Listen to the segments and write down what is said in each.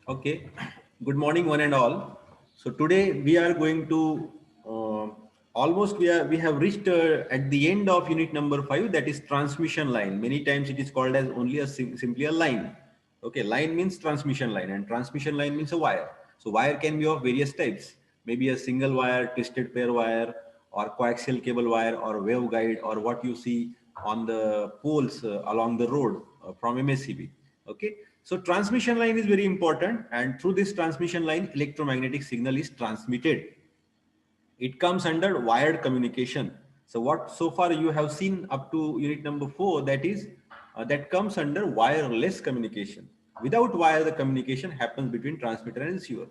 Okay, good morning, one and all. So today we are going to uh, almost we have reached at the end of unit number 5, that is transmission line. Many times it is called as only a simply a line. Okay, line means transmission line, and transmission line means a wire. So wire can be of various types, maybe a single wire, twisted pair wire, or coaxial cable wire, or waveguide, or what you see on the poles along the road from MSCB. Okay, so transmission line is very important, and through this transmission line electromagnetic signal is transmitted. It comes under wired communication. So what so far you have seen up to unit number 4, that is that comes under wireless communication. Without wire, the communication happens between transmitter and receiver.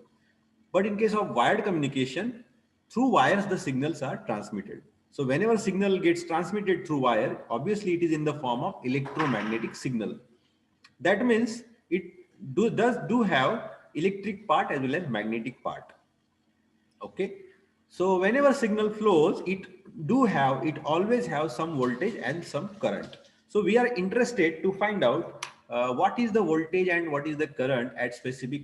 But in case of wired communication, through wires the signals are transmitted. So whenever signal gets transmitted through wire, obviously it is in the form of electromagnetic signal. That means it does have electric part as well as magnetic part. Okay, so whenever signal flows, it always have some voltage and some current. So we are interested to find out what is the voltage and what is the current at specific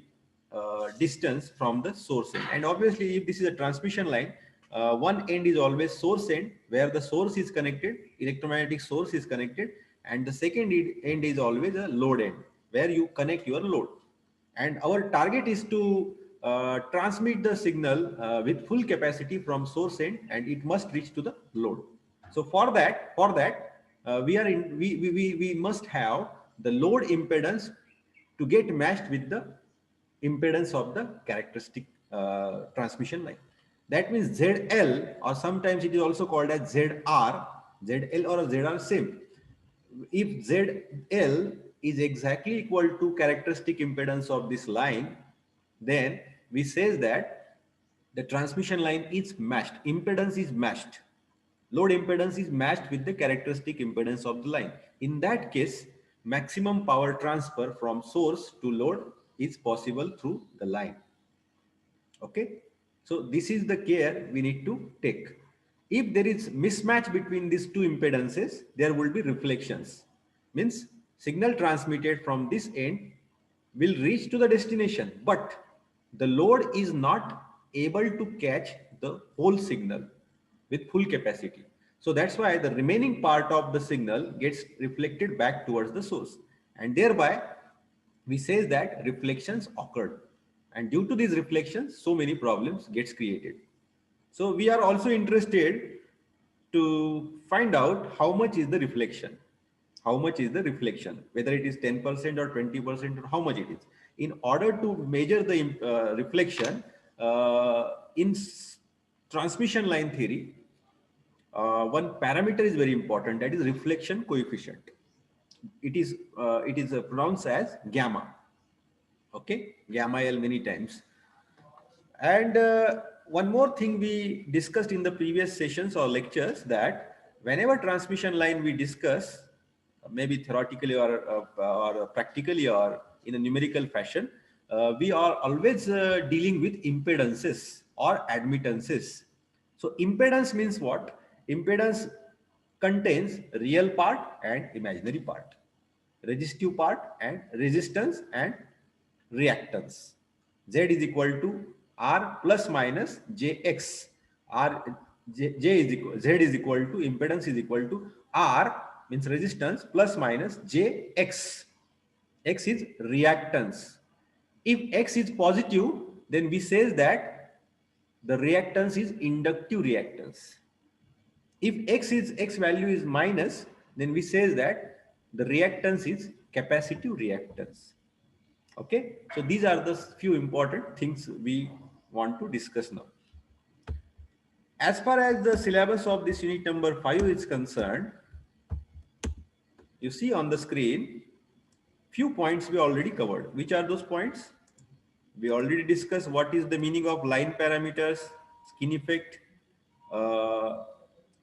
distance from the source end. And obviously if this is a transmission line, one end is always source end, where the source is connected, electromagnetic source is connected, and the second end is always a load end, where you connect your load. And our target is to transmit the signal with full capacity from source end, and it must reach to the load. So for that we must have the load impedance to get matched with the impedance of the characteristic transmission line. That means ZL, or sometimes it is also called as ZR. ZL or ZR same. If ZL is exactly equal to characteristic impedance of this line, then we says that the transmission line is matched, impedance is matched, load impedance is matched with the characteristic impedance of the line. In that case, maximum power transfer from source to load is possible through the line. Okay, so this is the care we need to take. If there is mismatch between these two impedances, there will be reflections. Means signal transmitted from this end will reach to the destination, but the load is not able to catch the whole signal with full capacity. So that's why the remaining part of the signal gets reflected back towards the source, and thereby we say that reflections occurred, and due to these reflections so many problems gets created. So we are also interested to find out how much is the reflection, whether it is 10% or 20% or how much it is. In order to measure the reflection in transmission line theory, one parameter is very important, that is reflection coefficient. It is pronounced as gamma. Okay, gamma L many times. And one more thing we discussed in the previous sessions or lectures, that whenever transmission line we discuss, maybe theoretically or practically or in a numerical fashion, we are always dealing with impedances or admittances. So impedance means what? Impedance contains real part and imaginary part, resistive part and resistance and reactance. Z is equal to R plus minus JX. J is equal, Z is equal to, impedance is equal to R means resistance plus minus JX. X is reactance. If X is positive, then we says that the reactance is inductive reactance. If X value is minus, then we says that the reactance is capacitive reactance. Okay, so these are the few important things we want to discuss now. As far as the syllabus of this unit number 5 is concerned, you see on the screen few points we already covered. Which are those points? We already discussed what is the meaning of line parameters, skin effect, uh,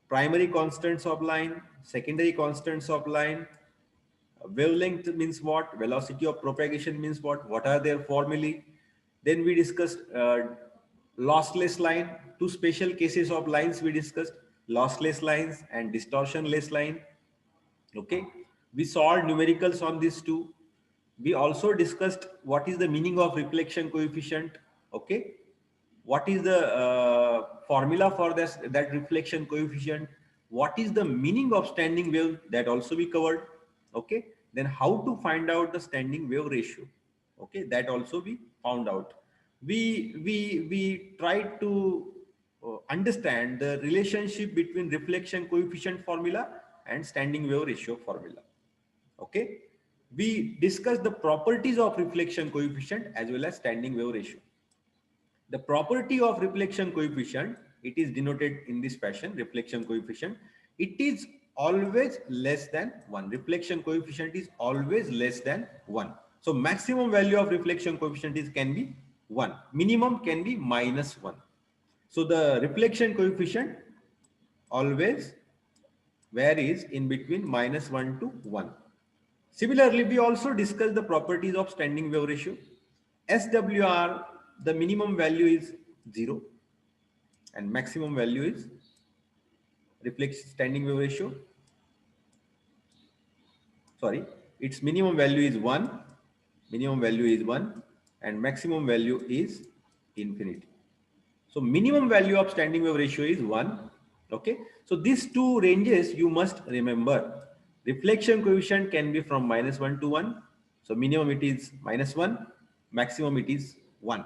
primary constants of line, secondary constants of line, wavelength means what, velocity of propagation means what are their formulae. Then we discussed lossless line, two special cases of lines we discussed, lossless lines and distortionless line. Okay, we solved numericals on these two. We also discussed what is the meaning of reflection coefficient. Okay. What is the formula for this, that reflection coefficient? What is the meaning of standing wave? That also we covered. Okay. Then how to find out the standing wave ratio? Okay. That also we found out. We tried to understand the relationship between reflection coefficient formula and standing wave ratio formula. Okay. We discussed the properties of reflection coefficient as well as standing wave ratio. The property of reflection coefficient, it is denoted in this fashion: reflection coefficient, it is always less than 1. Reflection coefficient is always less than 1. So maximum value of reflection coefficient is can be 1, minimum can be -1. So the reflection coefficient always varies in between -1 to 1. Similarly, we also discussed the properties of standing wave ratio. SWR, the minimum value is 0 and maximum value is standing wave ratio. Sorry, its minimum value is 1, minimum value is 1 and maximum value is infinity. So minimum value of standing wave ratio is 1. Okay. So these two ranges you must remember. Reflection coefficient can be from -1 to 1. So minimum it is -1, maximum it is 1.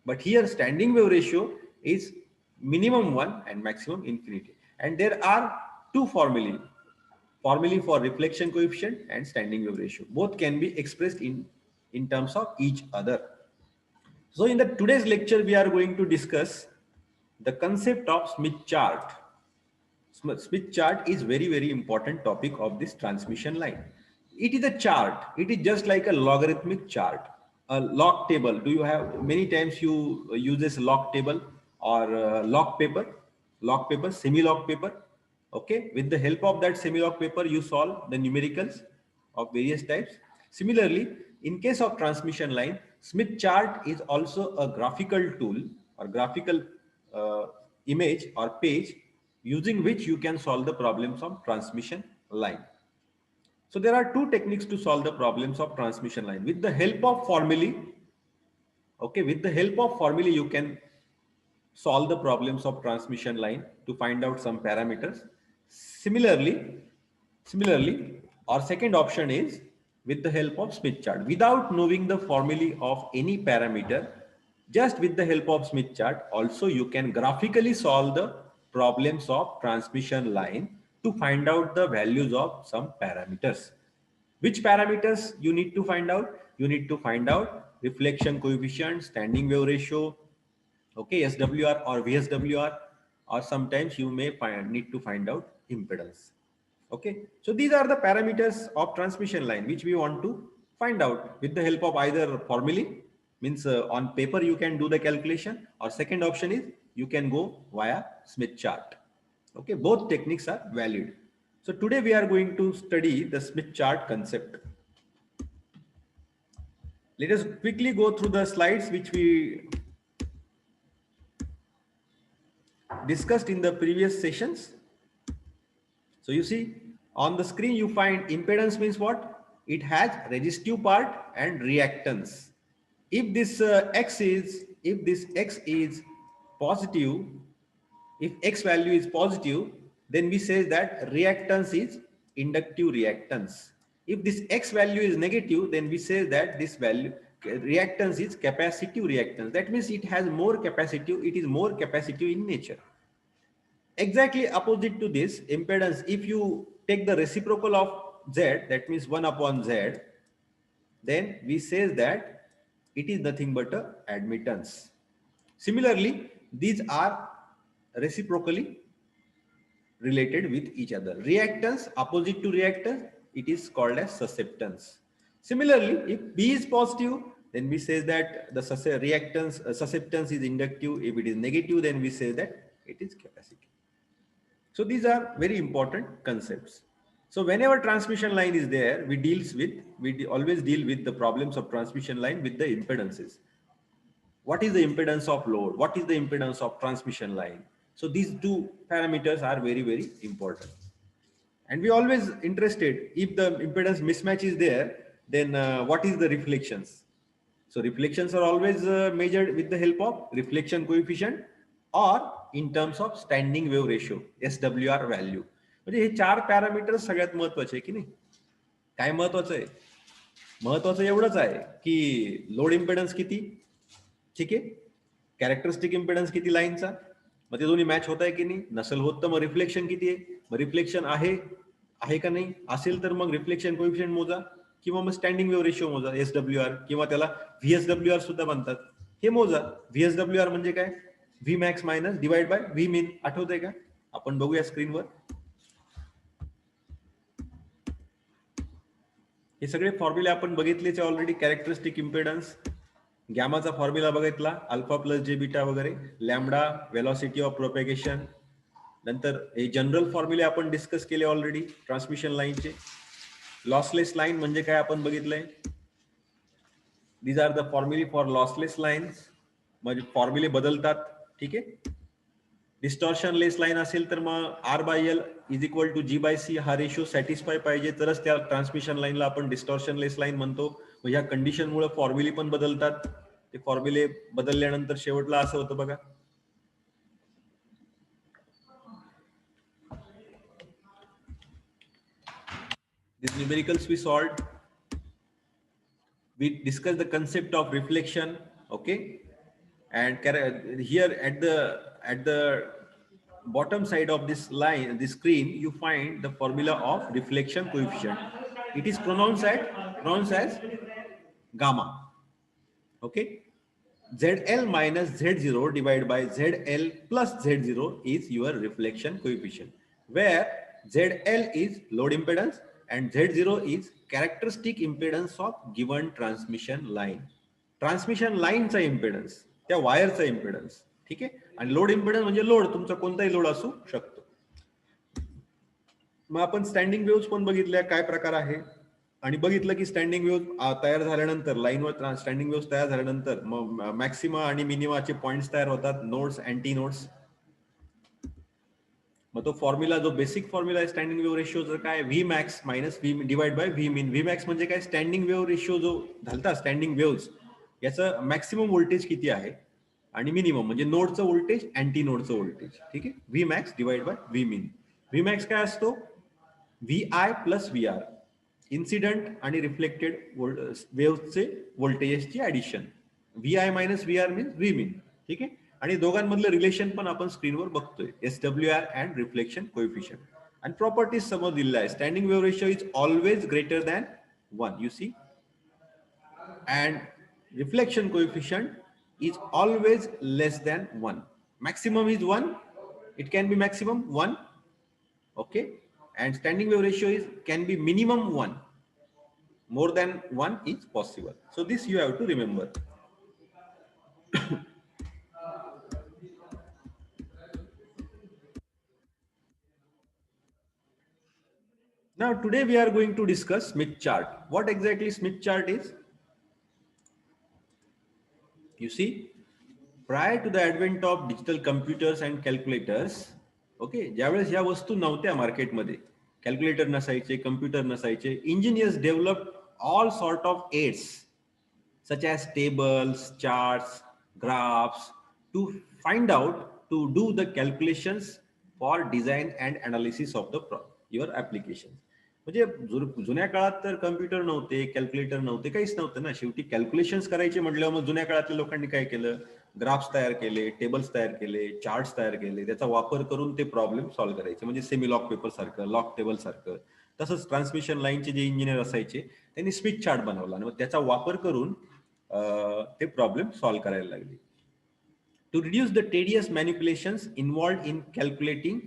But here standing wave ratio is minimum 1 and maximum infinity. And there are two formulae for reflection coefficient and standing wave ratio. Both can be expressed in terms of each other. So in the today's lecture, we are going to discuss the concept of Smith chart. Smith chart is very important topic of this transmission line. It is a chart. It is just like a logarithmic chart, a log table. Do you have many times you use this log table or log paper, semi-log paper? Okay, with the help of that semi-log paper, you solve the numericals of various types. Similarly, in case of transmission line, Smith chart is also a graphical tool or graphical image or page using which you can solve the problems of transmission line. So there are two techniques to solve the problems of transmission line. With the help of formulae, okay, with the help of formulae, you can solve the problems of transmission line to find out some parameters. Similarly, our second option is with the help of Smith chart. Without knowing the formulae of any parameter, just with the help of Smith chart, also you can graphically solve the problems of transmission line to find out the values of some parameters. Which parameters you need to find out? You need to find out reflection coefficient, standing wave ratio, okay, SWR or VSWR, or sometimes you may need to find out impedance. Okay, so these are the parameters of transmission line which we want to find out with the help of either formulae, means on paper you can do the calculation, or second option is you can go via Smith chart. Okay, both techniques are valid. So today we are going to study the Smith chart concept. Let us quickly go through the slides which we discussed in the previous sessions. So you see on the screen you find impedance means what? It has resistive part and reactance. If this X is positive, if X value is positive, then we say that reactance is inductive reactance. If this X value is negative, then we say that this value reactance is capacitive reactance. That means it has more capacitive, it is more capacitive in nature. Exactly opposite to this impedance, if you take the reciprocal of Z, that means 1 upon Z, then we say that it is nothing but a admittance. Similarly, these are reciprocally related with each other. Reactance opposite to reactance, it is called as susceptance. Similarly, if B is positive, then we say that the reactance susceptance is inductive. If it is negative, then we say that it is capacitive. So these are very important concepts. So whenever transmission line is there, we always deal with the problems of transmission line with the impedances. What is the impedance of load? What is the impedance of transmission line? So these two parameters are very important. And we always interested if the impedance mismatch is there, Then what is the reflections? So reflections are always measured with the help of reflection coefficient or in terms of standing wave ratio, SWR value. म्हणजे हे 4 parameters सगळ्यात महत्वाचे आहे की नाही? काय महत्वाचं आहे? महत्वाचं एवढंच आहे की लोड इम्पेडन्स किती, ठीक आहे, कॅरेक्टरिस्टिक इम्पेडन्स किती लाईनचा, मग ते दोन्ही मॅच होत आहे की नाही, नसेल होत तर मग रिफ्लेक्शन किती आहे, मग रिफ्लेक्शन आहे का नाही, असेल तर मग रिफ्लेक्शन कोएफिशिएंट मोजा किंवा मग स्टँडिंग वेव्ह रेशिओ मोजा, SWR, किंवा त्याला VSWR सुद्धा म्हणतात, हे मोजा. VSWR म्हणजे काय? V max minus divide by V min. आठवतंय का? आपण बघूया स्क्रीनवर. हे सगळे फॉर्म्युले आपण बघितलेचे ऑलरेडी. कॅरेक्टरिस्टिक इम्पेडन्स, गॅमाचा फॉर्म्युला बघितला, अल्फा प्लस जे बीटा वगैरे, लॅम्बडा वेलॉसिटी ऑफ प्रोपेगेशन. नंतर हे जनरल फॉर्म्युले आपण डिस्कस केले ऑलरेडी ट्रान्समिशन लाईनचे. लॉसलेस लाईन म्हणजे काय आपण बघितलंय. These are the formulae for lossless lines. म्हणजे फॉर्म्युले बदलतात, ठीक आहे. डिस्टॉर्शन लेस लाईन असेल तर मग R/L is equal to G/C हा रेशिओ सॅटिस्फाय पाहिजे तरच त्या ट्रान्समिशन लाईनला आपण डिस्टॉर्शन लेस लाईन म्हणतो. मग ह्या कंडिशनमुळे फॉर्म्युले पण बदलतात. ते फॉर्म्युले बदलल्यानंतर शेवटला असं होतं बघा. These numericals we solved. We discussed the concept of reflection, okay, and here at the bottom side of this line, this screen, you find the formula of reflection coefficient. It is pronounced as gamma, okay. ZL minus Z0 divided by ZL plus Z0 is your reflection coefficient, where ZL is load impedance and Z0 is characteristic impedance of given transmission line. Transmission लाईनचा impedance, त्या वायरचा impedance, ठीक आहे. आणि load impedance म्हणजे load, तुमचा कोणताही load असू शकतो. मग आपण स्टँडिंग वेव्स पण बघितल्या काय प्रकार आहे, आणि बघितलं की स्टँडिंग वेव्ह तयार झाल्यानंतर, लाईनवर स्टँडिंग वेव्ह तयार झाल्यानंतर मग मॅक्सिमा आणि मिनिमाचे पॉइंट्स तयार होतात, नोड्स, अँटी नोड्स. मग तो फॉर्म्युला, जो बेसिक फॉर्म्युला आहे स्टँडिंग वेव्ह रेशिओचा, काय? V max minus V divide by V min. V max म्हणजे काय? स्टँडिंग वेव्ह रेशिओ जो घालता स्टँडिंग वेव्स, याचं मॅक्सिमम व्होल्टेज किती आहे आणि मिनिमम म्हणजे नोडचं व्होल्टेज, अँटी नोडचं व्होल्टेज, ठीक आहे. V max divide by V min. V max काय असतो? VI प्लस VR, इन्सिडेंट आणि रिफ्लेक्टेड वेव्हचे व्होल्टेजची addition. VI minus VR means V मीन, ठीक आहे. आणि दोघांमधलं रिलेशन पण आपण स्क्रीनवर बघतोय, SWR अँड रिफ्लेक्शन कोएफिशिएंट. आणि प्रॉपर्टीज समोर दिलेला आहे. Standing wave ratio is always greater than 1, you see, and reflection coefficient is always less than 1. Maximum is 1. It can be maximum 1. Okay. And standing wave ratio can be minimum 1. More than 1 is possible. So this you have to remember. Now today we are going to discuss Smith chart. What exactly Smith chart is? You see, prior to the advent of digital computers and calculators, okay, ज्यावेळेस ह्या वस्तू नव्हत्या मार्केटमध्ये, calculator नसायचे, computer नसायचे, engineers develop all sort of aids such as tables, charts, graphs to find out, to do the calculations for design and analysis of the your application. म्हणजे जुन्या काळात तर कम्प्युटर नव्हते, कॅल्क्युलेटर नव्हते, काहीच नव्हतं ना. शेवटी कॅल्क्युलेशन्स करायचे म्हटल्यावर मग जुन्या काळातल्या लोकांनी काय केलं? ग्राफ्स तयार केले, टेबल्स तयार केले, चार्ट्स तयार केले, त्याचा वापर करून ते प्रॉब्लेम सॉल्व्ह करायचे. म्हणजे सेमी लॉक पेपर सारखं, लॉक टेबल सारखं. तसंच ट्रान्समिशन लाईनचे जे इंजिनियर असायचे त्यांनी स्मिथ चार्ट बनवला आणि मग त्याचा वापर करून ते प्रॉब्लेम सॉल्व्ह करायला लागले. To reduce the tedious manipulations involved in calculating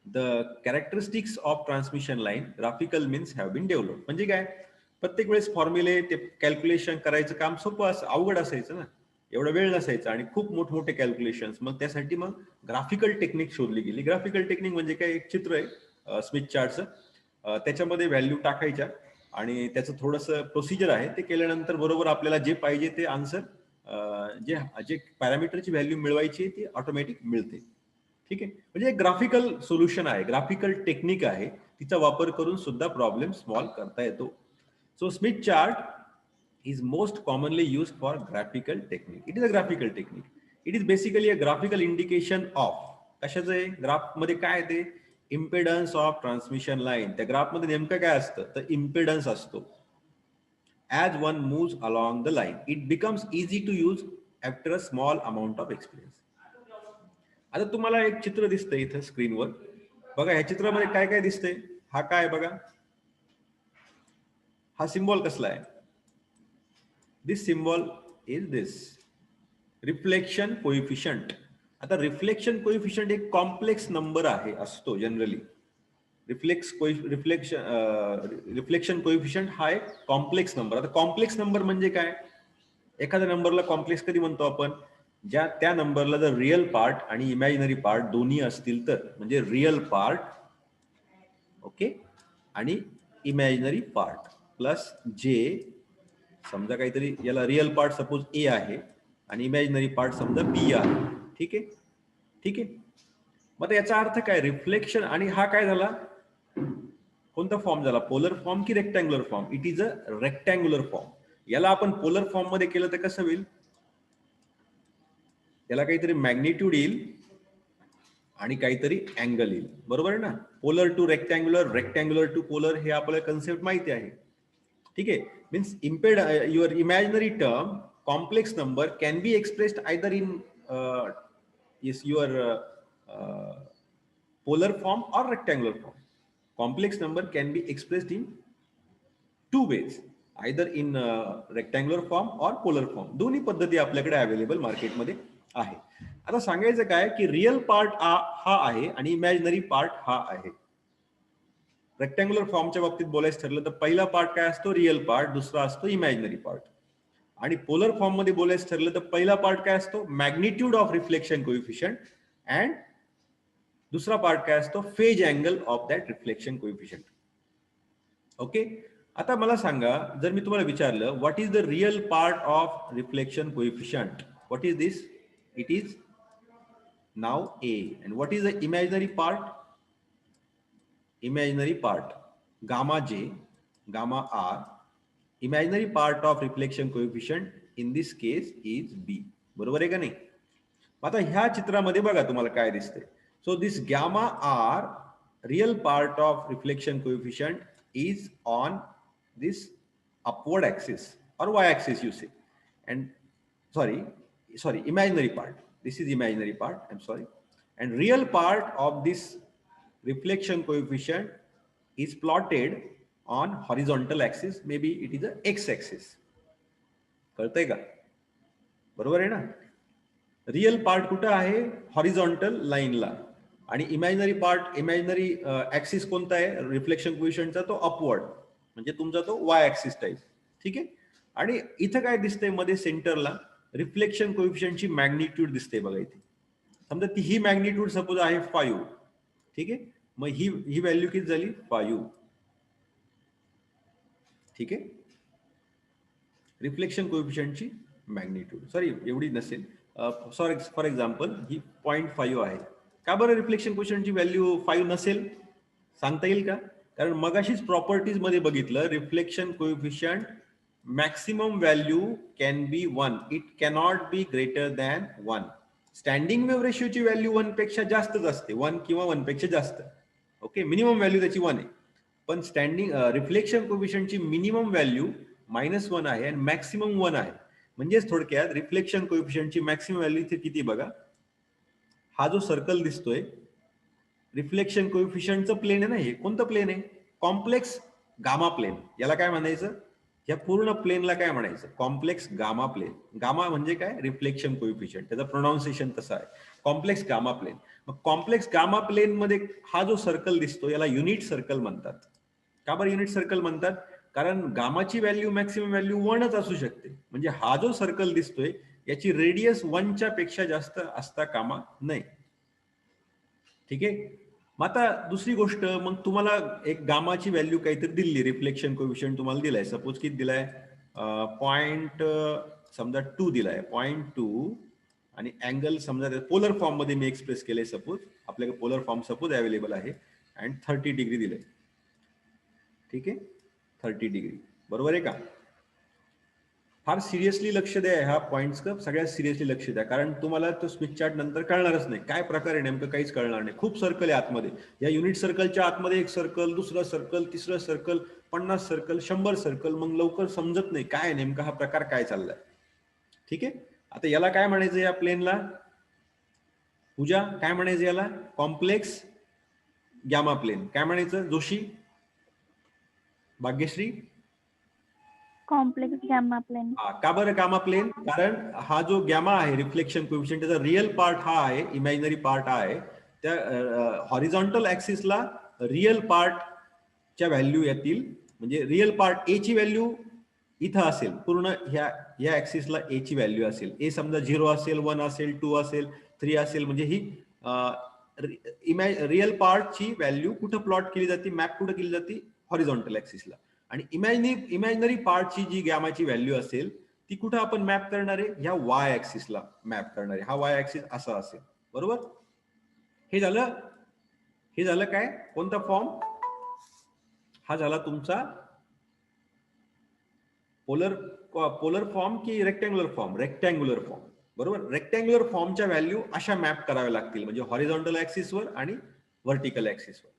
the characteristics of transmission line, graphical means have been developed. म्हणजे काय? प्रत्येक वेळेस फॉर्म्युले, ते कॅल्क्युलेशन करायचं काम सोपं अवघड असायचं ना, एवढा वेळ नसायचा आणि खूप मोठमोठे कॅल्क्युलेशन्स. मग त्यासाठी मग ग्राफिकल टेक्निक शोधली गेली. ग्राफिकल टेक्निक म्हणजे काय? एक चित्र आहे स्मिथ चार्टचं, त्याच्यामध्ये व्हॅल्यू टाकायच्या आणि त्याचं थोडंसं प्रोसिजर आहे. ते केल्यानंतर बरोबर आपल्याला जे पाहिजे ते आन्सर, जे पॅरामीटरची व्हॅल्यू मिळवायची ती ऑटोमॅटिक मिळते, ठीक आहे. म्हणजे एक ग्राफिकल सोल्युशन आहे, ग्राफिकल टेक्निक आहे, तिचा वापर करून सुद्धा प्रॉब्लेम सॉल्व्ह करता येतो. So Smith chart is most commonly used for graphical technique. It is a graphical technique. It is basically a graphical indication of कशाचं आहे ग्राफ मध्ये काय ते इम्पेडन्स ऑफ ट्रान्समिशन लाईन. त्या ग्राफ मध्ये नेमकं काय असतं तर इम्पेडन्स असतो. As one moves along the line, it becomes easy to use after a small amount of experience. आता तुम्हाला एक चित्र दिसतंय इथं स्क्रीनवर. बघा ह्या चित्रामध्ये काय काय दिसतंय. हा काय बघा, हा सिम्बॉल कसला आहे. This symbol is this reflection coefficient. आता रिफ्लेक्शन कोइफिशियंट एक कॉम्प्लेक्स नंबर आहे असतो जनरली. रिफ्लेक्शन कोइफिशियंट हा एक कॉम्प्लेक्स नंबर. आता कॉम्प्लेक्स नंबर म्हणजे काय, एखाद्या नंबरला कॉम्प्लेक्स कधी म्हणतो आपण, ज्या त्या नंबरला जर रिअल पार्ट आणि इमॅजिनरी पार्ट दोन्ही असतील तर, म्हणजे रिअल पार्ट ओके आणि इमॅजिनरी पार्ट प्लस जे, समजा काहीतरी याला रिअल पार्ट सपोज ए आहे आणि इमॅजिनरी पार्ट समजा बी आहे. ठीक आहे, ठीक आहे. मग याचा अर्थ काय, रिफ्लेक्शन आणि हा काय झाला, कोणता फॉर्म झाला, पोलर फॉर्म की rectangular form. It is a rectangular form. याला आपण पोलर फॉर्म मध्ये केलं तर कसं होईल, याला काहीतरी मॅग्निट्यूड येईल आणि काहीतरी अँगल येईल. बरोबर आहे ना. Polar to rectangular, rectangular to polar हे आपल्याला कन्सेप्ट माहिती आहे. ठीक आहे. Means your imaginary term complex number can be expressed either in your polar form or rectangular form. Complex number can be expressed in two ways, either in rectangular form or polar form. दोन्ही पद्धती आपल्याकडे available मार्केटमध्ये आहे. आता सांगायचं काय की real part हा आहे आणि इमॅजिनरी पार्ट हा आहे. रेक्टँग्युलर फॉर्मच्या बाबतीत बोलायचं ठरलं तर पहिला पार्ट काय असतो, रिअल पार्ट, दुसरा असतो इमॅजिनरी पार्ट. आणि पोलर फॉर्म मध्ये बोलायचं ठरलं तर पहिला पार्ट काय असतो, magnitude of reflection coefficient, and दुसरा पार्ट काय असतो, phase angle of that reflection coefficient. Okay. आता मला सांगा, जर मी तुम्हाला विचारलं what is the real part of reflection coefficient, what is this, it is now A. And what is the imaginary part, imaginary part gamma J, gamma R. Imaginary part of reflection coefficient in this case is B. बरोबर आहे का नाही. आता ह्या चित्रामध्ये बघा तुम्हाला काय दिसतंय. So this gamma r, real part of reflection coefficient, is on this upward axis or y-axis you say, and sorry, imaginary part. This is imaginary part. I'm sorry. And real part of this reflection coefficient is plotted on horizontal axis. Maybe it is a x-axis. कळतंय का? बरोबर आहे ना. Real part कुठं आहे, horizontal लाईनला. आणि imaginary part, imaginary axis कोणता आहे रिफ्लेक्शन कोइफिशियंटचा, तो अपवर्ड, म्हणजे तुमचा तो वाय ऍक्सिस टाइप. ठीक आहे. आणि इथं काय दिसतंय मध्ये सेंटरला, रिफ्लेक्शन कोइफिशियंटची मॅग्निट्यूड दिसते बघा इथे. समजा ती ही मॅग्निट्यूड सपोज आहे 5. ठीक आहे. मग ही व्हॅल्यू किती झाली, 5. ठीक आहे. रिफ्लेक्शन कोइफिशियंटची मॅग्निट्यूड सॉरी एवढी नसेल, सॉरी फॉर एक्झाम्पल ही 0.5 आहे. का बरं रिफ्लेक्शन कोइफिशियंटची व्हॅल्यू 5 नसेल, सांगता येईल का. कारण मगाशीच प्रॉपर्टीज मध्ये बघितलं, reflection coefficient maximum value can be 1, it cannot be greater than 1. Standing wave रेशिओची व्हॅल्यू 1 पेक्षा जास्तच असते, 1 किंवा 1 पेक्षा जास्त. ओके. मिनिमम व्हॅल्यू त्याची 1 आहे. पण स्टँडिंग रिफ्लेक्शन कोइफिशियंटची मिनिमम व्हॅल्यू -1 आहे आणि मॅक्सिमम 1 आहे. म्हणजेच थोडक्यात रिफ्लेक्शन कोइफिशियंटची मॅक्सिमम व्हॅल्यू इथे किती बघा, हा जो सर्कल दिसतोय रिफ्लेक्शन कोइफिशियंटचं प्लेन आहे ना. हे कोणतं प्लेन आहे, कॉम्प्लेक्स गामा प्लेन. याला काय म्हणायचं, या पूर्ण प्लेनला काय म्हणायचं, कॉम्प्लेक्स गामा प्लेन. गामा म्हणजे काय, रिफ्लेक्शन कोइफिशियंट, त्याचं प्रोनाउन्सिएशन तसं आहे, कॉम्प्लेक्स गामा प्लेन. मग कॉम्प्लेक्स गामा प्लेन मध्ये हा जो सर्कल दिसतो याला युनिट सर्कल म्हणतात. का बरं युनिट सर्कल म्हणतात, कारण गामाची व्हॅल्यू मॅक्सिमम व्हॅल्यू 1च असू शकते. म्हणजे हा जो सर्कल दिसतोय याची रेडियस 1च्या पेक्षा जास्त असता कामा नाही. ठीक आहे. मग आता दुसरी गोष्ट, मग तुम्हाला एक गामाची व्हॅल्यू काहीतरी दिली, रिफ्लेक्शन कोइफिशियंट तुम्हाला दिलाय, सपोज किती दिलाय, पॉइंट समजा 2 दिलाय, 0.2. आणि अँगल समजा पोलर फॉर्म मध्ये मी एक्सप्रेस केले, सपोज आपल्याकडे पोलर फॉर्म सपोज अवेलेबल आहे, अँड 30 डिग्री दिले. ठीक आहे, 30 डिग्री. बरोबर आहे का? फार सिरियसली लक्ष द्या ह्या पॉईंट्स का, सगळ्यात सिरियसली लक्ष द्या, कारण तुम्हाला तो स्मिथ चार्ट नंतर कळणारच नाही काय प्रकारे नेमकं, काहीच कळणार नाही. खूप सर्कल आहे आतमध्ये. या युनिट सर्कलच्या आतमध्ये एक सर्कल, दुसरं सर्कल, तिसरं सर्कल, 50 सर्कल, 100 सर्कल, मग लवकर समजत नाही काय नेमका हा प्रकार काय चाललाय. ठीक आहे. आता याला काय म्हणायचं, या प्लेनला पूजा काय म्हणायचं, याला कॉम्प्लेक्स गॅमा प्लेन काय म्हणायचं Joshi, Bhagyashree? Complex gamma plane. का बरं गॅमा प्लेन? कारण हा जो गॅमा आहे रिफ्लेक्शन कोएफिशियंट, त्याचा रिअल पार्ट हा आहे, इमॅजिनरी पार्ट हा आहे. त्या हॉरिझॉन्टल ऍक्सिसला रिअल पार्टच्या व्हॅल्यू येतील, म्हणजे रिअल पार्ट ए ची व्हॅल्यू इथं असेल, पूर्ण ह्या ऍक्सिसला ए ची व्हॅल्यू असेल. ए समजा 0 असेल, 1 असेल, 2 असेल, 3 असेल, म्हणजे ही रिअल पार्टची व्हॅल्यू कुठं प्लॉट केली जाते, मॅप कुठं केली जाते, हॉरिझॉन्टल ऍक्सिसला. आणि इमॅजिनरी पार्टची जी गॅमाची व्हॅल्यू असेल ती कुठं आपण मॅप करणार आहे, ह्या वाय ऍक्सिसला मॅप करणार आहे. हा वाय ऍक्सिस असा असेल. बरोबर? हे झालं काय, कोणता फॉर्म? हा झाला तुमचा पोलर फॉर्म की रेक्टँग्युलर फॉर्म? Rectangular form. बरोबर. रेक्टँग्युलर फॉर्मच्या व्हॅल्यू अशा मॅप कराव्या लागतील, म्हणजे हॉरिझॉन्टल ऍक्सिसवर आणि व्हर्टिकल ऍक्सिसवर.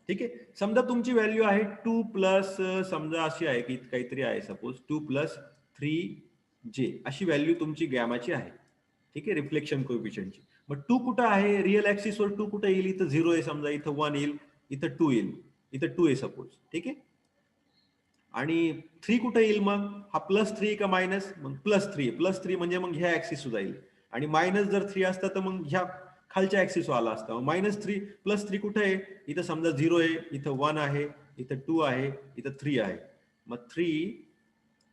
ठीक आहे. समजा तुमची व्हॅल्यू आहे 2 प्लस, समजा अशी आहे की काहीतरी आहे, सपोज 2 प्लस 3J अशी व्हॅल्यू तुमची गॅमाची आहे. ठीक आहे, रिफ्लेक्शन कोएफिशियंटची. मग 2 कुठं आहे, रिअल ऍक्सिसवर 2 कुठं येईल, इथं 0 आहे समजा, इथं 1 येईल, इथं 2 येईल, इथं 2 आहे सपोज. ठीक आहे. आणि 3 कुठं येईल, मग हा +3 का मायनस, मग +3 म्हणजे मग ह्या ऍक्सिस जाईल. आणि मायनस जर 3 असतं तर मग ह्या खालच्या ऍक्सिस आला असता. +3 कुठे आहे, इथं समजा 0 आहे, इथं 1 आहे, इथं 2 आहे, इथं 3 आहे. मग 3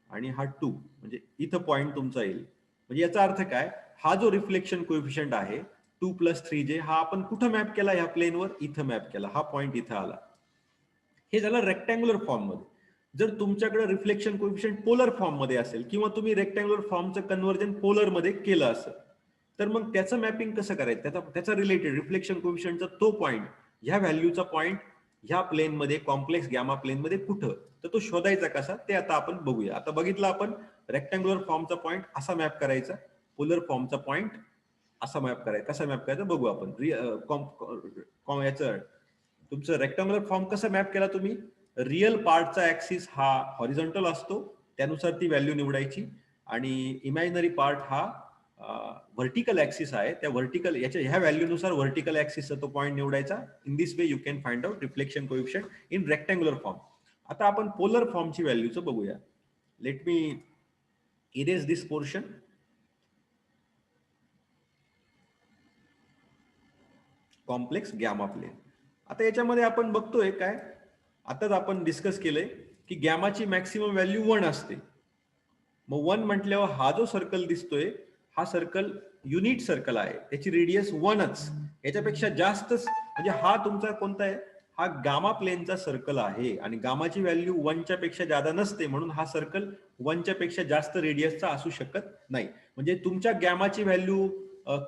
आणि हा 2 म्हणजे इथं पॉईंट तुमचा येईल. म्हणजे याचा अर्थ काय, हा जो रिफ्लेक्शन कोएफिशियंट आहे 2 + 3J हा आपण कुठं मॅप केला, ह्या प्लेनवर इथं मॅप केला, हा पॉईंट इथं आला. हे झालं रेक्टँग्युलर फॉर्म मध्ये. जर तुमच्याकडे रिफ्लेक्शन कोएफिशियंट पोलर फॉर्म मध्ये असेल, किंवा तुम्ही रेक्टँग्युलर फॉर्मचं कन्व्हर्जन पोलर मध्ये केलं असेल, तर मग त्याचं मॅपिंग कसं करायचं, त्याचा रिलेटेड रिफ्लेक्शन कोएफिशियंटचा तो पॉईंट, ह्या व्हॅल्यूचा पॉईंट ह्या प्लेन मध्ये, कॉम्प्लेक्स गॅमा प्लेन मध्ये कुठं, तर तो शोधायचा कसा ते आता आपण बघूया. आता बघितलं आपण, रेक्टँग्युलर फॉर्मचा पॉईंट असा मॅप करायचा, पोलर फॉर्मचा पॉईंट असा मॅप करायचा. कसा मॅप करायचा बघू आपण. याचं तुमचं रेक्टँग्युलर फॉर्म कसं मॅप केला तुम्ही, रिअल पार्टचा ऍक्सिस हा हॉरिझॉन्टल असतो, त्यानुसार ती व्हॅल्यू निवडायची. आणि इमॅजिनरी पार्ट हा व्हर्टिकल ऍक्सिस आहे, त्या व्हर्टिकल ह्या व्हॅल्यूनुसार व्हर्टिकल ऍक्सिसचा तो पॉईंट निवडायचा. In this way you can find out reflection coefficient in rectangular form. आता आपण पोलर फॉर्मची व्हॅल्यूचं बघूया. Let me erase this portion. Complex gamma plane. आता याच्यामध्ये आपण बघतोय काय, आताच आपण डिस्कस केलंय की गॅमाची मॅक्सिमम व्हॅल्यू 1 असते. मग 1 म्हटल्यावर हा जो सर्कल दिसतोय, हा सर्कल युनिट सर्कल आहे, त्याची रेडियस 1च, याच्यापेक्षा जास्तच, म्हणजे हा तुमचा कोणता आहे, हा गामा प्लेनचा सर्कल आहे. आणि गामाची व्हॅल्यू 1च्या पेक्षा जादा नसते, म्हणून हा सर्कल 1च्या पेक्षा जास्त रेडियसचा असू शकत नाही. म्हणजे तुमच्या गॅमाची व्हॅल्यू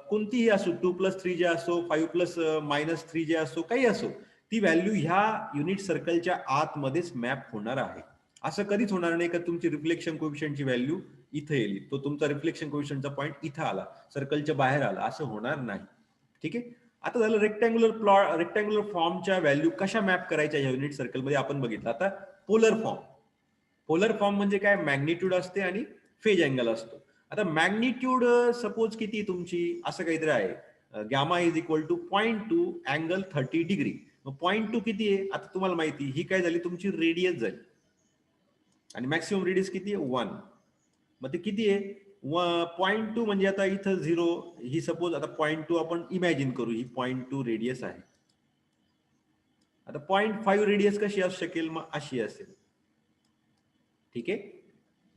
कोणतीही असो, 2 + 3J असो, 5 ± 3J असो, काही असो, ती व्हॅल्यू ह्या युनिट सर्कलच्या आतमध्येच मॅप होणार आहे. असं कधीच होणार नाही का तुमची रिफ्लेक्शन कोएफिशियंटची व्हॅल्यू इथं येईल, तो तुमचा रिफ्लेक्शन कोएफिशियंटचा पॉईंट इथं आला, सर्कलच्या बाहेर आला, असं होणार नाही. ठीक आहे. आता झालं रेक्टँग्युलर फॉर्मच्या व्हॅल्यू कशा मॅप करायच्या ह्या युनिट सर्कलमध्ये आपण बघितलं. आता पोलर फॉर्म म्हणजे काय, मॅग्निट्यूड असते आणि फेज अँगल असतो. आता मॅग्निट्यूड सपोज किती तुमची, असं काहीतरी आहे, gamma is equal to 0.2 angle 30 degree. मग 0.2 किती आहे, आता तुम्हाला माहिती, ही काय झाली तुमची रेडियस झाली, आणि मॅक्सिमम रेडियस किती आहे 1. मग ते किती आहे 0.2, म्हणजे आता इथं 0, ही सपोज आता 0.2 आपण इमॅजिन करू, ही 0.2 रेडियस आहे. आता 0.5 रेडियस कशी असू शकेल, मग अशी असेल. ठीक आहे.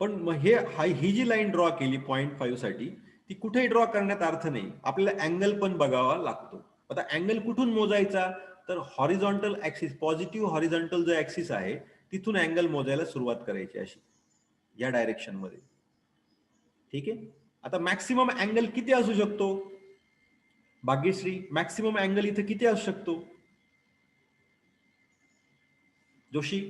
पण मग ही जी लाईन ड्रॉ केली 0.5 साठी, ती कुठेही ड्रॉ करण्यात अर्थ नाही, आपल्याला अँगल पण बघावा लागतो. आता अँगल कुठून मोजायचा, तर हॉरिझॉन्टल ऍक्सिस, पॉझिटिव्ह हॉरिझॉन्टल जो ऍक्सिस आहे तिथून अँगल मोजायला सुरुवात करायची, अशी या डायरेक्शन मध्ये. ठीक आहे. आता मॅक्सिमम अँगल किती असू शकतो, भाग्यश्री, मॅक्सिमम अँगल इथे किती असू शकतो, जोशी?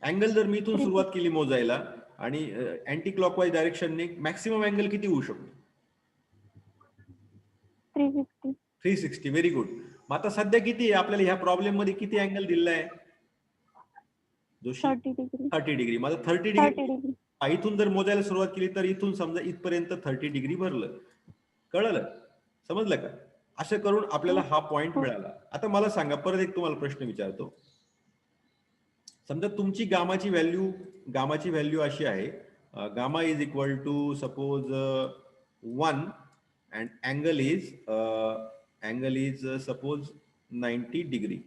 अँगल जर मी इथून सुरुवात केली मोजायला आणि अँटी क्लॉकवाईज डायरेक्शनने मॅक्सिमम अँगल किती होऊ शकतो? 360. 360. Very good. मग आता सध्या किती आहे आपल्याला ह्या प्रॉब्लेम मध्ये किती अँगल दिलेला आहे जोशी? 30 डिग्री. 30 डिग्री. माझा 30 डिग्री इथून जर मोजायला सुरुवात केली तर इथून समजा इथपर्यंत 30 डिग्री भरलं. कळलं? समजलं का? असं करून आपल्याला हा पॉइंट मिळाला. आता मला सांगा, परत एक तुम्हाला प्रश्न विचारतो. समजा तुमची गामाची व्हॅल्यू अशी आहे, gamma is equal to suppose 1 and angle is suppose 90 degree.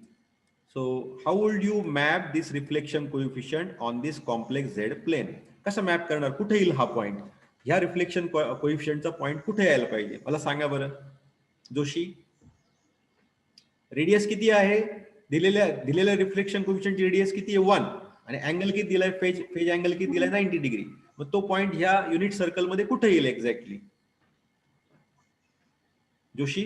So how would you map this reflection coefficient on this complex z plane? कसं मॅप करणार? कुठे येईल हा पॉइंट? ह्या रिफ्लेक्शन कोएफिशियंटचा पॉइंट कुठे यायला पाहिजे मला सांगा बरं जोशी. रेडियस किती आहे? दिलेल्या रिफ्लेक्शन कोएफिशियंटची रेडियस किती आहे? 1 आणि अँगल किती दिलाय? फेज अँगल किती दिलाय? 90 डिग्री. मग तो पॉइंट ह्या युनिट सर्कल मध्ये कुठे येईल एक्झॅक्टली जोशी?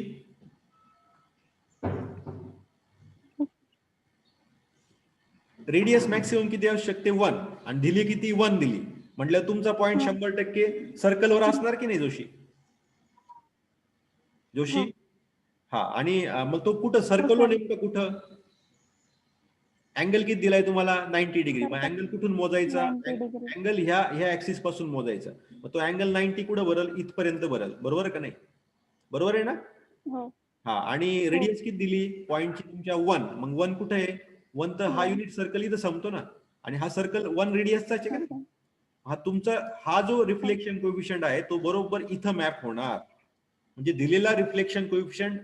रेडियस मॅक्सिमम किती असू शकते? 1 आणि दिली किती? 1 दिली म्हटलं तुमचा पॉइंट 100% सर्कलवर असणार की नाही जोशी? हा. आणि मग तो कुठं सर्कलवर नेमकं कुठं? अँगल किती दिलाय तुम्हाला? 90 डिग्री. मग अँगल कुठून मोजायचा? अँगल ह्या ऍक्सिस पासून मोजायचा. मग तो अँगल 90 कुठं भरल? इथपर्यंत भरल. बरोबर का नाही? बरोबर आहे ना? हा. आणि रेडियस किती दिली पॉइंटची तुमच्या? 1. मग 1 कुठे आहे? 1 तर हा युनिट सर्कल इथं संपतो ना, आणि हा सर्कल 1 रेडियसचाच आहे का? हा तुमचा हा जो रिफ्लेक्शन कोएफिशियंट आहे तो बरोबर इथं मॅप होणार. म्हणजे दिलेला रिफ्लेक्शन कोएफिशियंट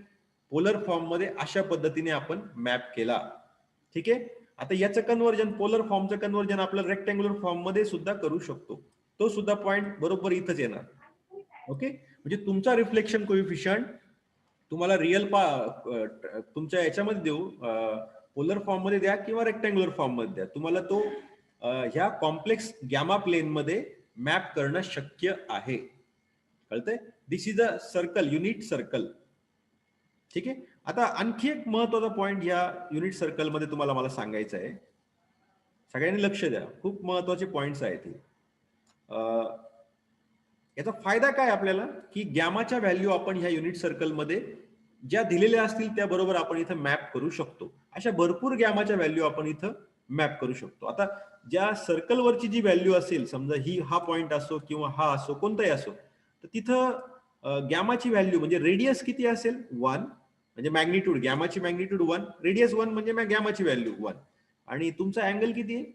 पोलर फॉर्म मध्ये अशा पद्धतीने आपण मॅप केला. ठीक आहे. आता याचं कन्वर्जन, पोलर फॉर्मचं कन्वर्जन आपल्याला रेक्टँग्युलर फॉर्म मध्ये सुद्धा करू शकतो. तो सुद्धा पॉइंट बरोबर इथंच येणार. ओके. म्हणजे तुमचा रिफ्लेक्शन कोएफिशियंट तुम्हाला रिअल तुमच्या याच्यामध्ये देऊ, पोलर फॉर्म मध्ये द्या किंवा रेक्टँग्युलर फॉर्म मध्ये द्या, तुम्हाला तो ह्या कॉम्प्लेक्स गॅमा प्लेन मध्ये मॅप करणं शक्य आहे. कळतंय? This is a circle, unit circle. ठीक आहे. आता आणखी एक महत्वाचा पॉइंट या युनिट सर्कल मध्ये तुम्हाला मला सांगायचं आहे. सगळ्यांनी लक्ष द्या, खूप महत्वाचे पॉइंट्स आहेत हे. याचा फायदा काय आपल्याला, की गॅमाच्या व्हॅल्यू आपण ह्या युनिट सर्कल मध्ये ज्या दिलेल्या असतील त्या बरोबर आपण इथं मॅप करू शकतो. अशा भरपूर गॅमाच्या व्हॅल्यू आपण इथं मॅप करू शकतो. आता ज्या सर्कलवरची जी व्हॅल्यू असेल, समजा हा पॉइंट असो किंवा हा असो, कोणताही असो, तर तिथं गॅमाची व्हॅल्यू म्हणजे रेडियस किती असेल? 1. म्हणजे मॅग्निट्यूड, गॅमाची मॅग्निट्यूड 1, रेडियस 1 म्हणजे गॅमाची व्हॅल्यू 1. आणि तुमचा अँगल किती आहे?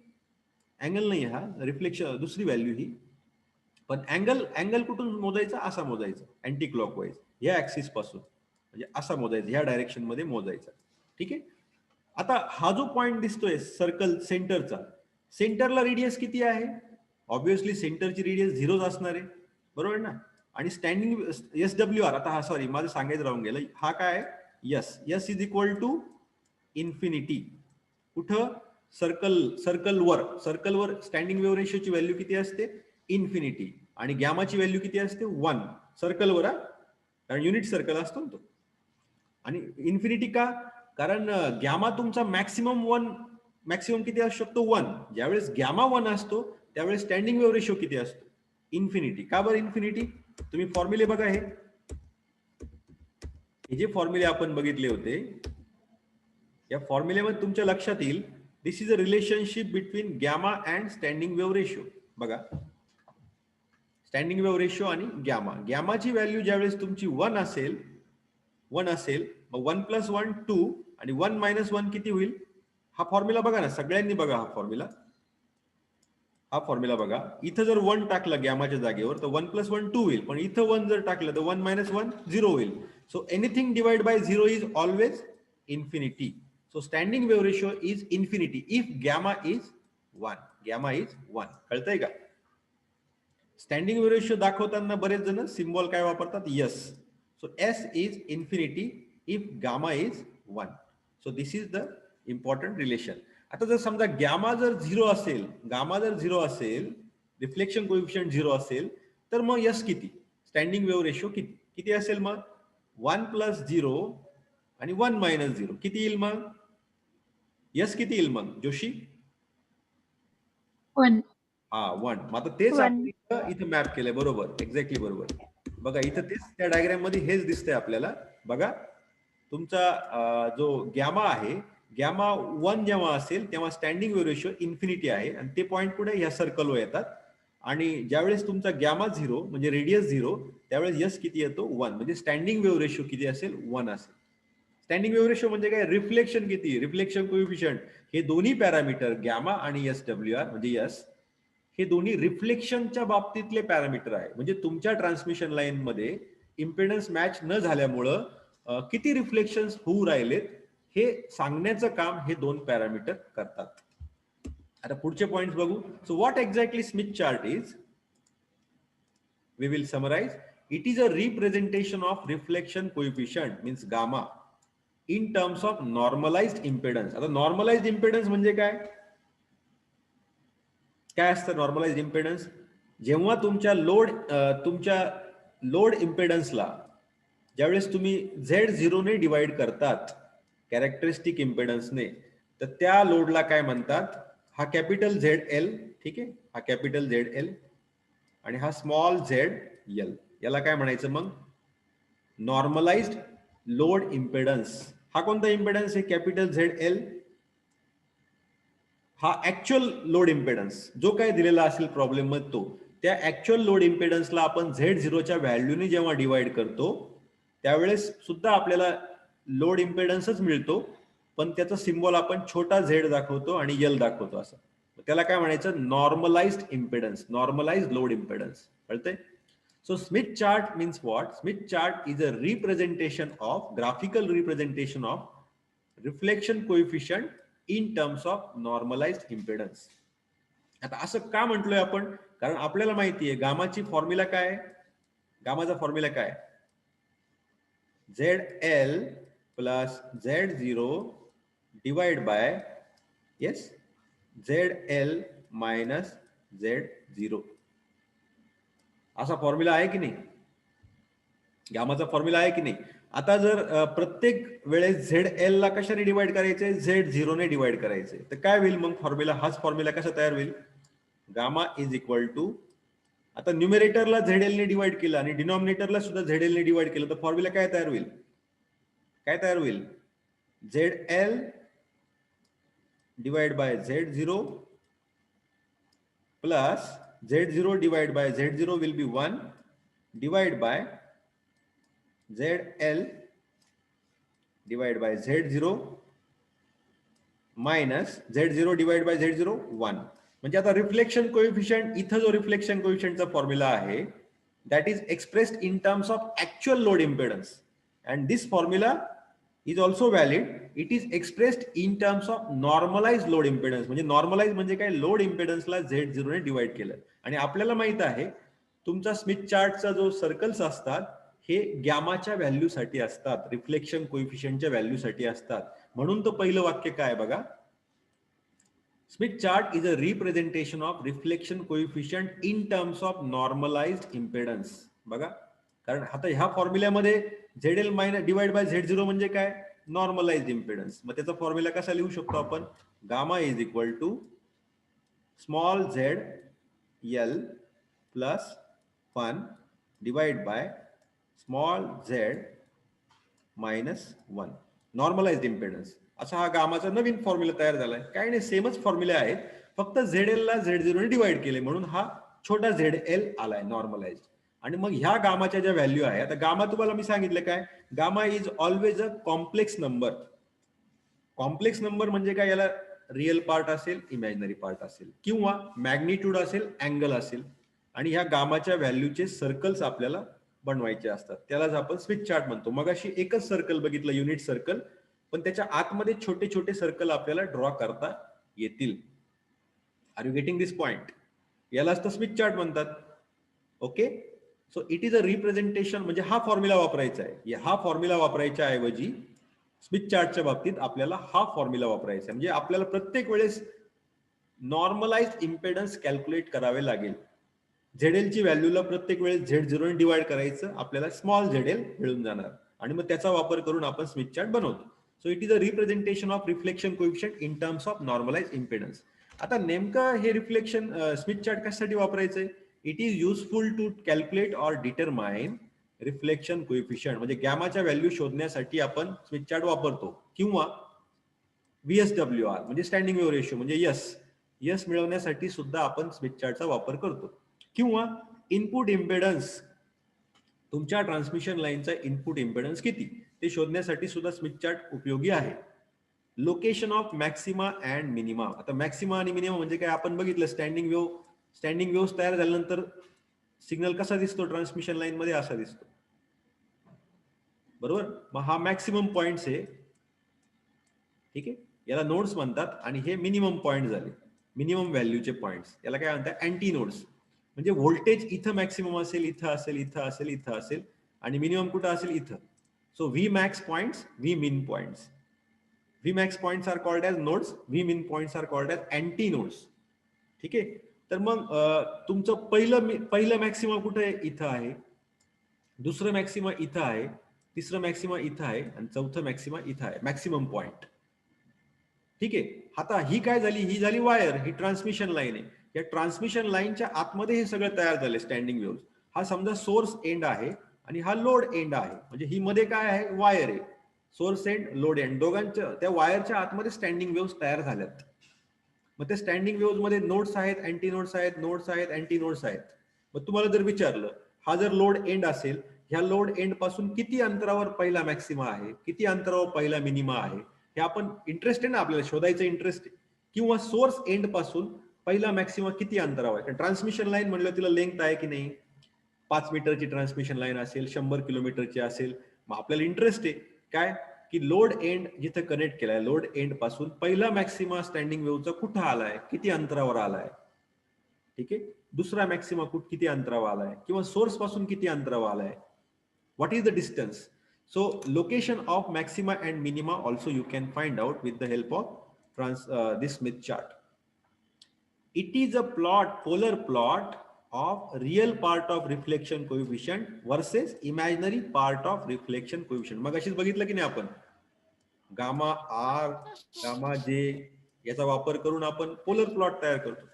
अँगल नाही हा, रिफ्लेक्शन दुसरी व्हॅल्यू ही. पण अँगल कुठून मोजायचा? असा मोजायचा, अँटी क्लॉकवाईज या ऍक्सिस पासून, म्हणजे असा मोजायचा, ह्या डायरेक्शन मध्ये मोजायचा. ठीक आहे. आता हा जो पॉइंट दिसतोय सर्कल सेंटरचा, सेंटरला रेडियस किती आहे? ऑब्विसली सेंटरची रेडियस 0 असणार आहे. बरोबर ना? आणि स्टँडिंग SWR, आता हा सॉरी माझं सांगायचं राहून गेलं, हा काय? S is equal to infinity. कुठं? सर्कलवर स्टँडिंग वेव्ह रेशियोची व्हॅल्यू किती असते? इन्फिनिटी. आणि गॅमाची व्हॅल्यू किती असते? 1. सर्कलवर, कारण युनिट सर्कल असतो ना तो. आणि इन्फिनिटी का? कारण गॅमा तुमचा मॅक्सिमम किती असू शकतो? 1. ज्यावेळेस गॅमा 1 असतो त्यावेळेस स्टँडिंग वेव्ह रेशियो किती असतो? इन्फिनिटी. का बरं इन्फिनिटी? तुम्ही फॉर्म्युले बघा, हे जे फॉर्म्युले आपण बघितले होते, या फॉर्म्युलेमध्ये तुमच्या लक्षात येईल, this is a relationship between gamma and standing wave ratio. बघा, स्टँडिंग वेव्ह रेशिओ आणि गॅमाची व्हॅल्यू ज्यावेळेस तुमची 1 असेल, मग 1 + 1 2 आणि 1 - 1 किती होईल? हा फॉर्म्युला बघा ना, सगळ्यांनी बघा हा फॉर्म्युला बघा. इथं जर 1 टाकलं गॅमाच्या जागेवर तर 1 + 1 2 होईल, पण इथं 1 जर टाकलं तर 1 - 1 0 होईल. So anything divide by 0 is always infinity. So standing wave ratio is infinity if gamma is 1. कळतंय का? स्टँडिंग वेव्ह रेशिओ दाखवताना बरेच जण सिम्बॉल काय वापरतात? Yes. So S is infinity if gamma is 1. So this is the important relation. आता जर समजा गामा जर 0 असेल, रिफ्लेक्शन कोएफिशियंट 0 असेल, तर मग यस किती? स्टँडिंग वेव्ह रेशिओ किती असेल? मग 1 + 0 आणि 1 - 0 किती येईल? मग यस किती येईल मग जोशी? 1. हा 1. मग आता तेच 1. आपण इथं मॅप केलंय. बरोबर, एक्झॅक्टली बरोबर. बघा इथं तेच त्या डायग्राम मध्ये हेच दिसतंय आपल्याला. बघा तुमचा जो गॅमा आहे, गॅमा 1 जेव्हा असेल तेव्हा स्टँडिंग वेव्ह रेशो इन्फिनिटी आहे आणि ते पॉईंट पुढे ह्या सर्कलवर येतात. आणि ज्यावेळेस तुमचा गॅमा 0 म्हणजे रेडियस 0 त्यावेळेस यस किती येतो 1. म्हणजे स्टँडिंग वेव्ह रेशो किती असेल 1 असेल. स्टँडिंग वेव्ह रेशो म्हणजे काय, रिफ्लेक्शन किती, रिफ्लेक्शन कोएफिशियंट, हे दोन्ही पॅरामीटर गॅमा आणि SWR म्हणजे यस, हे दोन्ही रिफ्लेक्शनच्या बाबतीतले पॅरामीटर आहे. म्हणजे तुमच्या ट्रान्समिशन लाईन मध्ये इम्पेडन्स मॅच न झाल्यामुळं किती रिफ्लेक्शन होऊ राहिलेत हे सांगण्याचं काम हे दोन पॅरामीटर करतात. आता पुढचे पॉइंट्स बघू. So what exactly Smith chart is, we will summarize. It is a representation of reflection coefficient means gamma in terms of normalized impedance. आता normalized impedance म्हणजे काय, काय असतं नॉर्मलाइज्ड इम्पेडन्स? जेव्हा तुमच्या लोड इम्पेडन्सला ज्यावेळेस तुम्ही Z0 ने डिवाइड करतात कॅरेक्टरिस्टिक इम्पेडन्सने, तर त्या लोडला काय म्हणतात, हा कॅपिटल ZL, ठीक आहे, हा कॅपिटल ZL आणि हा स्मॉल ZL, याला काय म्हणायचं मग, नॉर्मलाइज्ड लोड इम्पेडन्स. हा कोणता इम्पेडन्स आहे, कॅपिटल ZL, हा ऍक्च्युअल लोड इम्पेडन्स जो काय दिलेला असेल प्रॉब्लेम मध्ये तो, त्या ऍक्च्युअल लोड इम्पेडन्सला आपण Z0च्या व्हॅल्यूने जेव्हा डिवाइड करतो त्यावेळेस सुद्धा आपल्याला लोड इम्पेडन्सच मिळतो, पण त्याचा सिम्बॉल आपण छोटा Z दाखवतो आणि L दाखवतो असं. त्याला काय म्हणायचं, normalised impedance, normalised load impedance. कळतंय? So Smith chart means what? Smith chart is a representation of, graphical representation of reflection coefficient in terms of normalized impedance. आता असं का म्हटलोय आपण, कारण आपल्याला माहिती आहे गामाची फॉर्म्युला काय, गामाचा फॉर्म्युला काय, ZL plus Z0 divide bye yes ZL minus Z0, असा फॉर्म्युला आहे की नाही, गामाचा फॉर्म्युला आहे की नाही. आता जर प्रत्येक वेळेस ZL ला कशाने डिवाइड करायचे, Z0 ने डिवाइड करायचे, तर काय होईल मग फॉर्म्युला, हाच फॉर्म्युला कसा तयार होईल, गामा इज इक्वल टू, आता न्यूमरेटरला ZL ने डिवाइड केलं आणि डिनॉमिनेटरला सुद्धा ZL ने डिवाइड केलं, तर फॉर्म्युला काय तयार होईल, काय तयार होईल, ZL divide by Z0 plus Z0 divide by Z0 will be 1 divide by ZL divide by Z0 minus Z0 divide by Z0 1. म्हणजे आता रिफ्लेक्शन कोएफिशियंट, इथं जो रिफ्लेक्शन कोएफिशियंटचा फॉर्म्युला आहे that is expressed in terms of actual load impedance and this formula is also valid, it is expressed in terms of normalize load impedance. म्हणजे normalize म्हणजे काय, load इम्पेडन्सला Z0 ने divide केलं. आणि आपल्याला माहित आहे तुमचा स्मिथ चार्टचा जो सर्कल्स असतात हे गॅमाच्या व्हॅल्यूसाठी असतात, रिफ्लेक्शन कोएफिशियंटच्या व्हॅल्यूसाठी असतात. म्हणून तो पहिलं वाक्य काय बघा, Smith chart is a representation of reflection coefficient in terms of normalised impedance. बघा, कारण आता ह्या फॉर्म्युल्यामध्ये ZL minus divide by Z0 म्हणजे काय, नॉर्मलाइज्ड इम्पेडन्स. मग त्याचा फॉर्म्युला कसा लिहू शकतो आपण, gamma is equal to small ZL plus 1 divide by small Z minus 1, normalized impedance. असा हा गामाचा नवीन फॉर्म्युला तयार झालाय. काय नाही, सेमच फॉर्म्युले आहेत, फक्त ZL ला Z0 ने डिवाइड केले म्हणून हा छोटा ZL आलाय नॉर्मलाइज्ड. आणि मग ह्या गामाच्या ज्या व्हॅल्यू आहे, आता गामा तुम्हाला मी सांगितलं काय, gamma is always a complex number. Complex number म्हणजे काय, याला रिअल पार्ट असेल, इमॅजिनरी पार्ट असेल, किंवा मॅग्निट्यूड असेल, अँगल असेल, आणि ह्या गामाच्या व्हॅल्यूचे सर्कल्स आपल्याला बनवायचे असतात, त्यालाच आपण स्मिथ चार्ट म्हणतो. मग अशी एकच सर्कल बघितलं, युनिट सर्कल, पण त्याच्या आतमध्ये छोटे छोटे सर्कल आपल्याला ड्रॉ करता येतील. Are you getting this point? यालाच तर स्मिथ चार्ट म्हणतात. Okay, so it is a representation. म्हणजे हा फॉर्म्युला वापरायचा आहे, हा फॉर्म्युला वापरायच्या ऐवजी स्मिथ चार्टच्या बाबतीत आपल्याला हा फॉर्म्युला वापरायचा आहे. म्हणजे आपल्याला प्रत्येक वेळेस नॉर्मलाइज्ड इम्पेडन्स कॅल्क्युलेट करावे लागेल. ZL ची व्हॅल्यूला प्रत्येक वेळेस Z0 ने डिवाइड करायचं, आपल्याला स्मॉल ZL मिळून जाणार, आणि मग त्याचा वापर करून आपण स्मिथ चार्ट बनवतो. So it is a representation of reflection coefficient in terms of normalised impedance. आता नेमकं हे रिफ्लेक्शन स्मिथ चार्ट कशासाठी वापरायचंय? It is useful to calculate or determine reflection coefficient, म्हणजे गॅमाच्या व्हॅल्यू शोधण्यासाठी आपण स्मिथ चार्ट वापरतो, किंवा VSWR म्हणजे स्टँडिंग वेव्ह रेशो म्हणजे यस मिळवण्यासाठी सुद्धा आपण स्मिथ चार्टचा वापर करतो, किंवा इनपुट इम्पेडन्स, तुमच्या ट्रान्समिशन लाईनचा इनपुट इम्पेडन्स किती ते शोधण्यासाठी सुद्धा स्मिथ चार्ट उपयोगी आहे. Location of maxima and minima. आता मॅक्सिमा आणि मिनिमा म्हणजे काय आपण बघितलं, स्टँडिंग वेव्ह तयार झाल्यानंतर सिग्नल कसा दिसतो ट्रान्समिशन लाईन मध्ये, असा दिसतो, बरोबर. मग हा मॅक्सिमम पॉइंट्स आहे, ठीक आहे, याला नोड्स म्हणतात, आणि हे मिनिमम पॉइंट झाले, मिनिमम व्हॅल्यूचे पॉइंट्स, याला काय म्हणतात, अँटी नोड्स. म्हणजे व्होल्टेज इथं मॅक्सिमम असेल, इथं असेल, इथं असेल, इथं असेल, आणि मिनिमम कुठं असेल, इथं. So V max points, V min points. V max points are called as nodes, V min points are called as antinodes. ठीक आहे. तर मग तुमचं पहिलं मॅक्सिमम कुठं आहे, इथं आहे, दुसरं मॅक्सिमा इथं आहे, तिसरं मॅक्सिमा इथं आहे, आणि चौथं मॅक्सिमा इथं आहे, मॅक्सिमम पॉइंट. ठीक आहे. आता ही काय झाली, ही झाली वायर, ही ट्रान्समिशन लाईन आहे. या ट्रान्समिशन लाईनच्या आतमध्ये हे सगळं तयार झाले स्टँडिंग वेव्ह. हा समजा सोर्स एंड आहे आणि हा लोड एंड आहे, म्हणजे ही मध्ये काय आहे, वायर आहे. सोर्स एंड, लोड एंड, दोघांच्या त्या वायरच्या आतमध्ये स्टँडिंग वेव्ह तयार झाल्यात. मग त्या स्टँडिंग वेव्ह मध्ये नोड्स आहेत, अँटी नोड्स आहेत, नोड्स आहेत, अँटी नोड्स आहेत. मग तुम्हाला जर विचारलं, हा जर लोड एंड असेल, ह्या लोड एंड पासून किती अंतरावर पहिला मॅक्सिमा आहे, किती अंतरावर पहिला मिनिमा आहे, हे आपण इंटरेस्ट आहे ना, आपल्याला शोधायचं इंटरेस्ट आहे. किंवा सोर्स एंड पासून पहिला मॅक्सिमा किती अंतरावर आहे. ट्रान्समिशन लाईन म्हणलं तिला लेंथ आहे की नाही, 5 मीटरची ट्रान्समिशन लाईन असेल, 100 किलोमीटरची असेल, मग आपल्याला इंटरेस्ट आहे काय, की लोड एंड जिथे कनेक्ट केलाय, लोड एंड पासून पहिला मॅक्सिमा स्टँडिंग वेव्हचा कुठं आलाय, किती अंतरावर आलाय. ठीक आहे. दुसरा मॅक्सिमा किती अंतरावर आलाय, किंवा सोर्स पासून किती अंतरावर आलाय, what is the distance. So location of maxima and minima also you can find out with the help of this Smith chart. It is a polar plot of real part of reflection coefficient versus imaginary part of reflection coefficient. मग अशीच बघितलं की नाही आपण, gamma R, gamma जे, याचा वापर करून आपण पोलर प्लॉट तयार करतो.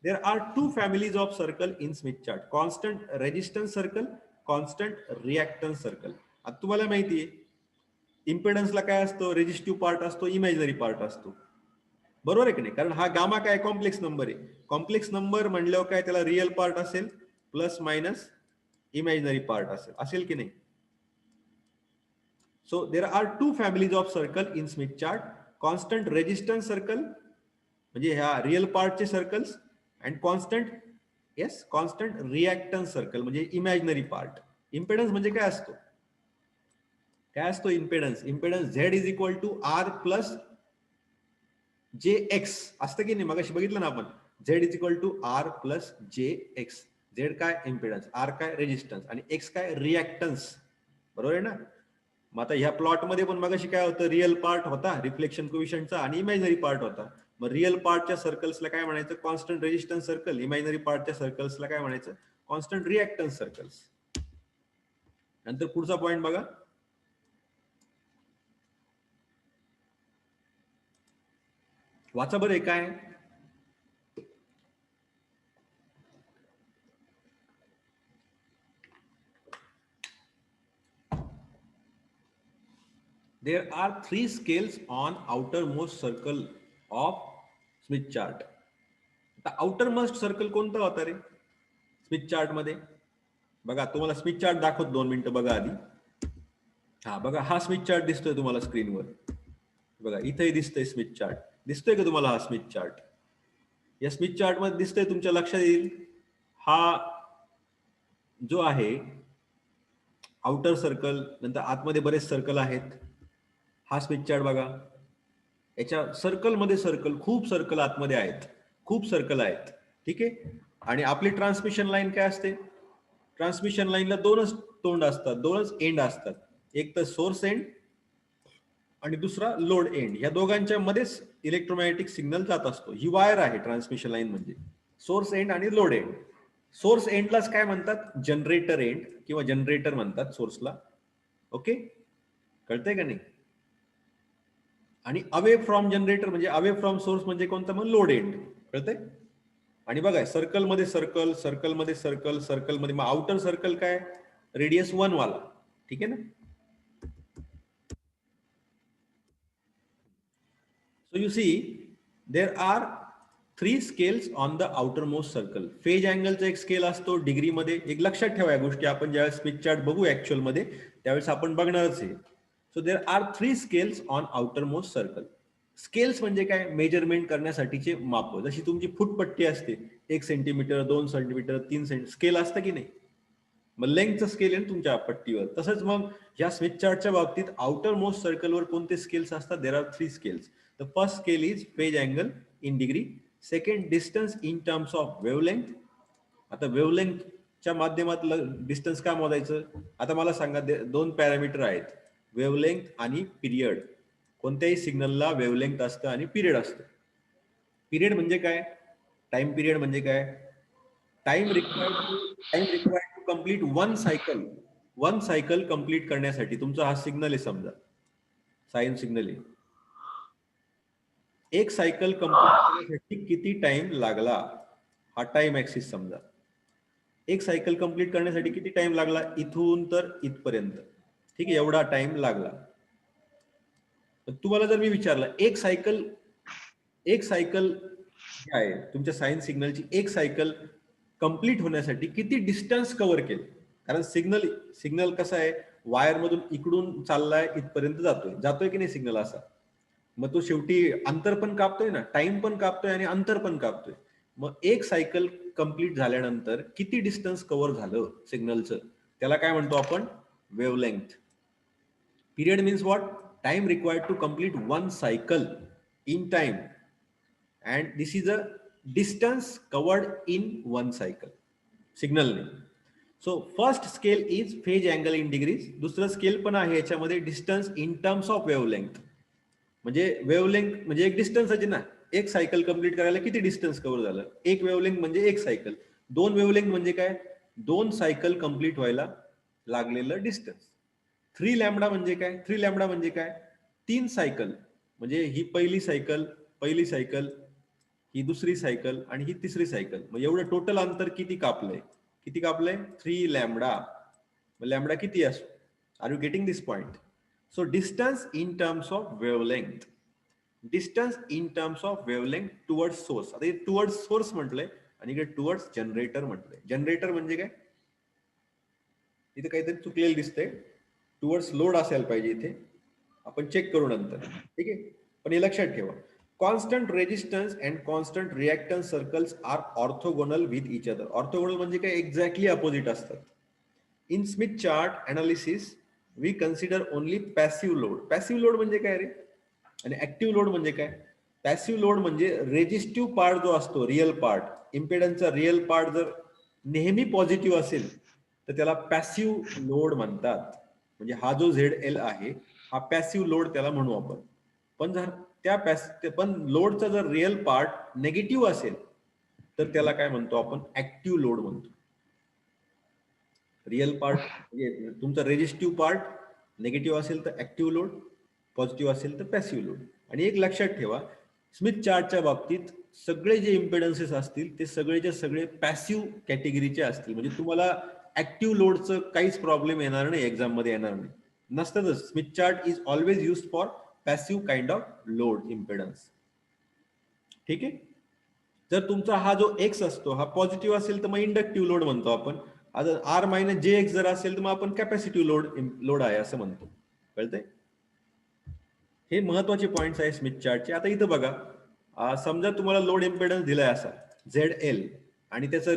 There are two families of circle in Smith chart: constant resistance circle, constant reactance circle. आता तुम्हाला माहिती आहे, इम्पेडन्सला काय असतो, रेजिस्टिव्ह पार्ट असतो, इमॅजिनरी पार्ट असतो, बरोबर आहे की नाही. कारण हा गामा काय, कॉम्प्लेक्स नंबर आहे. कॉम्प्लेक्स नंबर म्हणल्यावर काय, त्याला रिअल पार्ट असेल प्लस मायनस इमॅजिनरी पार्ट असेल की नाही. So there are two families of circle in Smith chart: constant resistance circle म्हणजे ह्या रिअल पार्टचे circles, and constant reactance circle म्हणजे इमॅजिनरी पार्ट. इम्पेडन्स म्हणजे काय असतो, impedance Z is equal to R plus j X असतं की नाही, मगाशी बघितलं ना आपण, Z is equal to R plus j X. Z काय, इम्पेडन्स, आर काय, रेजिस्टन्स, आणि एक्स काय, रिॲक्टन्स, बरोबर आहे ना. मग आता ह्या प्लॉट मध्ये पण मगाशी काय होतं, रिअल पार्ट होता रिफ्लेक्शन कोएफिशियंटचा आणि इमॅजिनरी पार्ट होता. मग रिअल पार्टच्या सर्कल्सला काय म्हणायचं, कॉन्स्टंट रेजिस्टन्स सर्कल. इमॅजिनरी पार्टच्या सर्कल्सला काय म्हणायचं, कॉन्स्टंट रिॲक्टन्स सर्कल्स. नंतर पुढचा पॉइंट बघा, वाचा बरं काय. There are 3 scales on outermost circle of Smith chart. आता outermost circle कोणता होता रे स्मिथ चार्ट मध्ये, बघा तुम्हाला स्मिथ चार्ट दाखवत, 2 मिनिटं बघा आधी. हा बघा, हा स्मिथ चार्ट दिसतोय तुम्हाला स्क्रीनवर, बघा इथेही दिसतोय स्मिथ चार्ट, दिसतोय का तुम्हाला हा स्मिथ चार्ट. या स्मिथ चार्ट मध्ये दिसतोय, तुमच्या लक्षात येईल, हा जो आहे आउटर सर्कल, नंतर आतमध्ये बरेच सर्कल आहेत. हा स्मिथ चार्ट बघा, याच्या सर्कलमध्ये सर्कल, खूप सर्कल आतमध्ये आहेत, खूप सर्कल आहेत. ठीक आहे. आणि आपली ट्रान्समिशन लाईन काय असते, ट्रान्समिशन लाईनला 2च तोंड असतात, 2च एंड असतात, एक तर सोर्स एंड आणि दुसरा लोड एंड. या दोघांच्या मध्येच इलेक्ट्रोमॅग्नेटिक सिग्नल जात असतो. ही वायर आहे ट्रान्समिशन लाईन म्हणजे, सोर्स एंड आणि लोड एंड. सोर्स एंडलाच काय म्हणतात, जनरेटर एंड किंवा जनरेटर म्हणतात सोर्सला. ओके, कळतंय का नाही. आणि अवे फ्रॉम जनरेटर म्हणजे अवे फ्रॉम सोर्स म्हणजे कोणता, मग लोड एंड. कळतंय? आणि बघा सर्कल मध्ये सर्कल, सर्कल मध्ये सर्कल, सर्कल मध्ये, मग आउटर सर्कल काय, रेडियस 1 वाला. ठीक आहे ना? So you see there are 3 scales on the outermost circle. Phase अँगलचा एक स्केल असतो डिग्री मध्ये. एक लक्षात ठेवा या गोष्टी, आपण ज्यावेळेस स्मिथ चार्ट बघू ऍक्च्युअल मध्ये त्यावेळेस आपण बघणारच आहे. So there R 3 scales on outermost circle. Scales म्हणजे काय, मेजरमेंट करण्यासाठीचे माप. जशी तुमची फुटपट्टी असते, 1 सेंटीमीटर, 2 सेंटीमीटर, 3 सेंटीमीटर स्केल असतं की नाही, मग लेंथचं स्केल आहे तुमच्या पट्टीवर. तसंच मग या स्मिथ चार्टच्या बाबतीत आउटर मोस्ट सर्कलवर कोणते स्केल्स असतात, there are 3 scales. The first scale is phase angle in degree, second distance in terms of wavelength. आता वेवलेंथच्या माध्यमात डिस्टन्स काय मोजायचं, आता मला सांगा, 2 पॅरामीटर आहेत, वेवलेंथ आणि पिरियड. कोणत्याही सिग्नलला वेवलेंथ असतं आणि पिरियड असतं. पिरियड म्हणजे काय, टाइम पिरियड म्हणजे काय, time required to complete one cycle complete करण्यासाठी. तुमचा हा सिग्नल आहे समजा, साइन सिग्नल आहे, एक सायकल कंप्लीट करण्यासाठी किती टाइम लागला, हा टाइम ऍक्सिस समजा. एक सायकल कंप्लीट करण्यासाठी किती टाइम लागला, इथून तर इथपर्यंत. ठीक आहे, एवढा टाइम लागला. तुम्हाला जर मी विचारलं एक सायकल आहे तुमच्या साइन सिग्नलची, एक सायकल कंप्लीट होण्यासाठी किती डिस्टन्स कव्हर केलं. कारण सिग्नल कसं आहे, वायर मधून इकडून चाललाय इथपर्यंत जातोय की नाही सिग्नल असा. मग तो शेवटी अंतर पण कापतोय ना, टाइम पण कापतोय आणि अंतर पण कापतोय. मग एक सायकल कंप्लीट झाल्यानंतर किती डिस्टन्स कव्हर झालं सिग्नलचं, त्याला काय म्हणतो आपण, wavelength. Period means what? Time required to complete one cycle in time, and this is a distance covered in one cycle. Signal name. So first scale is phase angle in degrees. दुसरं scale पण आहे याच्यामध्ये, distance in terms of wavelength. म्हणजे wavelength म्हणजे एक distance आहे ना, एक सायकल कंप्लीट करायला किती डिस्टन्स कव्हर झालं. एक वेवलेंथ म्हणजे एक सायकल. 2 वेवलेंथ म्हणजे काय, 2 सायकल कंप्लीट व्हायला लागलेलं डिस्टन्स. 3 लॅम्बडा म्हणजे काय, 3 लॅम्बडा म्हणजे काय, 3 सायकल. म्हणजे ही पहिली सायकल, ही दुसरी सायकल आणि ही तिसरी सायकल. मग एवढं टोटल अंतर किती कापलंय, 3 लॅम्बडा. लॅम्बडा किती असो, are you getting this point. So distance in terms of wavelength, distance in terms of wavelength towards source. आता टुवर्ड्स सोर्स म्हटलंय आणि इकडे टुवर्ड्स जनरेटर म्हटलंय. जनरेटर म्हणजे काय, इथे काहीतरी चुकलेलं दिसतंय, टुवर्ड्स लोड असायला पाहिजे इथे, आपण चेक करू नंतर. ठीक आहे, पण हे लक्षात ठेवा, constant resistance and constant reactance circles are orthogonal with each other. Orthogonal म्हणजे काय, एक्झॅक्टली अपोजिट असतात. In Smith chart analysis we consider only passive load. Passive load म्हणजे काय रे, आणि ऍक्टिव्ह लोड म्हणजे काय. पॅसिव्ह लोड म्हणजे रेजिस्टिव्ह पार्ट जो असतो, रिअल पार्ट, इम्पेडन्सचा रिअल पार्ट जर नेहमी पॉझिटिव्ह असेल तर त्याला पॅसिव्ह लोड म्हणतात. म्हणजे हा जो ZL आहे हा पॅसिव्ह लोड त्याला म्हणू आपण. पण जर पण लोडचा जर रिअल पार्ट नेगेटिव्ह असेल तर त्याला काय म्हणतो आपण, ऍक्टिव्ह लोड म्हणतो. रिअल पार्ट म्हणजे तुमचा रेजिस्टिव्ह पार्ट नेगेटिव्ह असेल तर ऍक्टिव्ह लोड, पॉझिटिव्ह असेल तर पॅसिव्ह लोड. आणि एक लक्षात ठेवा, स्मिथ चार्टच्या बाबतीत सगळे जे इम्पेडन्सेस असतील ते सगळेचे सगळे पॅसिव्ह कॅटेगरीचे असतील. म्हणजे तुम्हाला ऍक्टिव्ह लोडचं काहीच प्रॉब्लेम येणार नाही, एक्झाम मध्ये येणार नाही, नसतातच. Smith chart is always used for passive kind of load impedance. ठीक आहे, जर तुमचा हा जो एक्स असतो हा पॉझिटिव्ह असेल तर मग इंडक्टिव्ह लोड म्हणतो आपण. आता R - jx जर असेल तर मग आपण कॅपॅसिटिव्ह लोड आहे असं म्हणतो. कळतंय, हे महत्वाचे पॉइंट्स आहे स्मिथ चार्टचे. आता इथं बघा, समजा तुम्हाला लोड इम्पेडन्स दिलाय असा ZL आणि त्याचं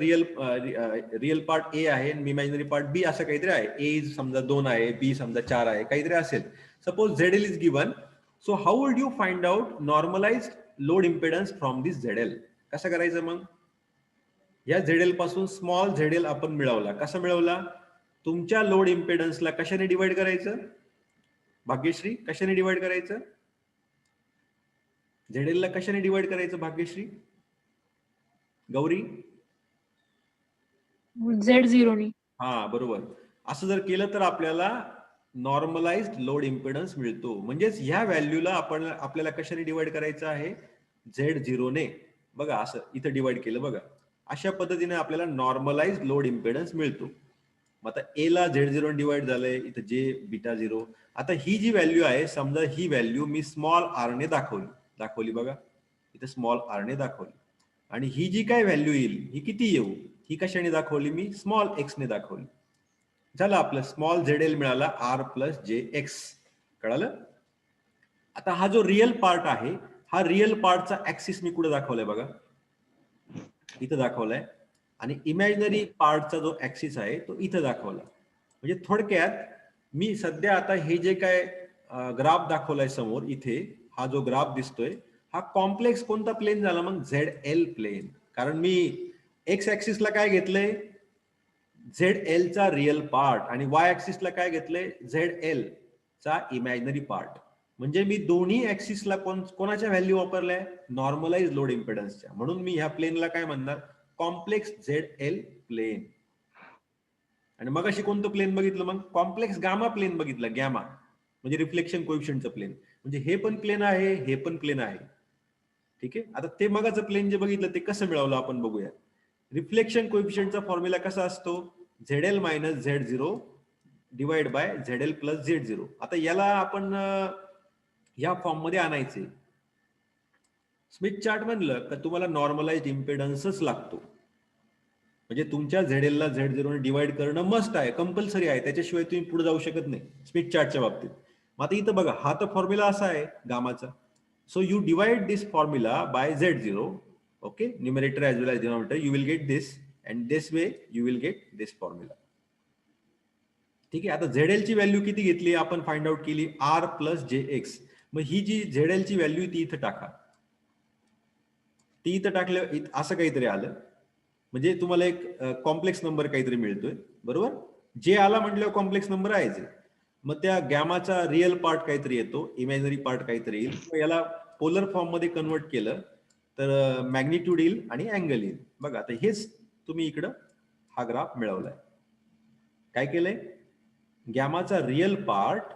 रिअल पार्ट A आहे आणि इमॅजिनरी पार्ट B असं काहीतरी आहे. A समजा 2 आहे, B समजा 4 आहे, काहीतरी असेल. Suppose ZL is given. So how would you find out normalized load impedance from this ZL. कसं करायचं मग, या ZL पासून स्मॉल ZL आपण मिळवला. कसा मिळवला, तुमच्या लोड इम्पेडन्सला कशाने डिवाइड करायचं, भाग्यश्री कशाने डिवाइड करायचं, ZL ला कशाने डिवाइड करायचं भाग्यश्री, गौरी, Z0 ने. हा बरोबर. असं जर केलं तर आपल्याला नॉर्मलाइज्ड लोड इम्पेडन्स मिळतो. म्हणजेच ह्या व्हॅल्यूला आपल्याला कशाने डिवाइड करायचं आहे, Z0 ने. बघा असं इथं डिवाइड केलं बघा. अशा पद्धतीने आपल्याला नॉर्मलाइज लोड इम्पेडन्स मिळतो. मग आता ए ला Z0 डिवाइड झालंय, इथं जे बीटा 0. आता ही जी व्हॅल्यू आहे, समजा ही व्हॅल्यू मी स्मॉल आर ने दाखवली बघा, इथं स्मॉल आर ने दाखवली. आणि ही जी काय व्हॅल्यू येईल ही किती येऊ, ही कशाने दाखवली मी, स्मॉल एक्स ने दाखवली. झालं आपलं स्मॉल ZL मिळाला R प्लस JX. कळालं? आता हा जो रिअल पार्ट आहे, हा रिअल पार्टचा ऍक्सिस मी कुठे दाखवलाय बघा, इथं दाखवलाय. आणि इमॅजिनरी पार्टचा जो ऍक्सिस आहे तो इथं दाखवला. म्हणजे थोडक्यात मी सध्या आता हे जे काय ग्राफ दाखवलाय समोर इथे, हा जो ग्राफ दिसतोय हा कॉम्प्लेक्स कोणता प्लेन झाला मग, ZL प्लेन. कारण मी एक्स ऍक्सिसला काय घेतलंय, ZL चा रिअल पार्ट, आणि वाय ऍक्सिसला काय घेतलंय, ZL चा इमॅजिनरी पार्ट. म्हणजे मी दोन्ही ऍक्सिसला कोणाच्या व्हॅल्यू वापरल्या, नॉर्मलाइज लोड इम्पेडन्सच्या. म्हणून मी ह्या प्लेनला काय म्हणणार, कॉम्प्लेक्स ZL प्लेन. आणि मग अशी कोणतं प्लेन बघितलं मग, कॉम्प्लेक्स गामा प्लेन बघितलं. गॅमा म्हणजे रिफ्लेक्शन कोएफिशियंटचं प्लेन. म्हणजे हे पण प्लेन आहे, हे पण प्लेन आहे. ठीक आहे. आता ते मगाचं प्लेन जे बघितलं ते कसं मिळवलं आपण बघूया. रिफ्लेक्शन कोएफिशियंटचा फॉर्म्युला कसा असतो, ZL minus Z0 divide by ZL plus Z0. आता याला आपण या फॉर्म मध्ये आणायचे. स्मिथ चार्ट म्हणलं का तुम्हाला नॉर्मलाइज इम्पेडन्सच लागतो. म्हणजे तुमच्या ZL ला Z0 ने डिवाइड करणं मस्ट आहे, कंपल्सरी आहे. त्याच्याशिवाय तुम्ही पुढे जाऊ शकत नाही स्मिथ चार्टच्या बाबतीत. मग आता इथं बघा, हा तर फॉर्म्युला असा आहे गामाचा. So you divide this formula by Z0, okay, numerator as well as denominator, you will get this, and this way you will get this formula. ठीक आहे. आता ZL ची व्हॅल्यू किती घेतली आपण फाइंड आउट केली, R प्लस JX. मग ही जी ZL ची व्हॅल्यू ती इथं टाका. ती इथं टाकल्या असं काहीतरी आलं, म्हणजे तुम्हाला एक कॉम्प्लेक्स नंबर काहीतरी मिळतोय, बरोबर. जे आला म्हटल्यावर कॉम्प्लेक्स नंबर आहे. मग त्या गॅमाचा रिअल पार्ट काहीतरी येतो, इमॅजिनरी पार्ट काहीतरी येईल. मग याला पोलर फॉर्म मध्ये कन्वर्ट केलं तर मॅग्निट्यूड येईल आणि अँगल येईल. बघा आता हेच तुम्ही इकडं हा ग्राफ मिळवलाय. काय केलंय, गॅमाचा रिअल पार्ट